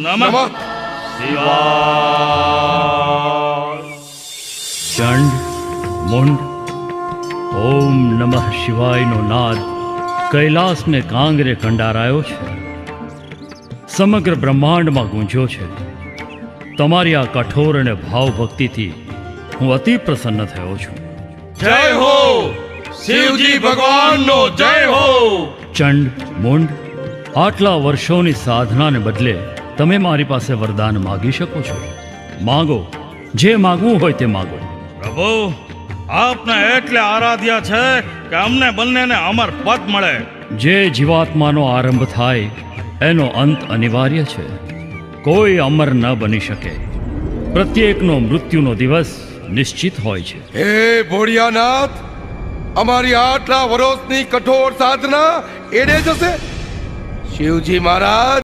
નમઃ શિવાય. ચંડ મુંડ ઓમ નમઃ શિવાયનો નાદ કૈલાસને કાંગરે કંડારાયો છે, સમગ્ર બ્રહ્માંડમાં ગુંજ્યો છે. તમારી આ કઠોર અને ભાવભક્તિથી હું અતિ પ્રસન્ન થયો છું. જય હો શિવજી ભગવાનનો જય હો. ચંડ મુંડ, આટલા વર્ષોની સાધનાને બદલે તમે મારી પાસે વરદાન માગી શકો છો. માગો, જે માગવું હોય તે માગો. પ્રભુ, આપને એટલે આરાધ્ય છે કે અમને બંનેને અમર પદ મળે. જે જીવાત્માનો આરંભ થાય એનો અંત અનિવાર્ય છે. કોઈ અમર ન બની શકે. પ્રત્યેકનો મૃત્યુનો દિવસ નિશ્ચિત હોય છે. હે ભોળિયાનાથ, અમારી આટલા વર્ષની કઠોર સાધના એડે જશે. શિવજી મહારાજ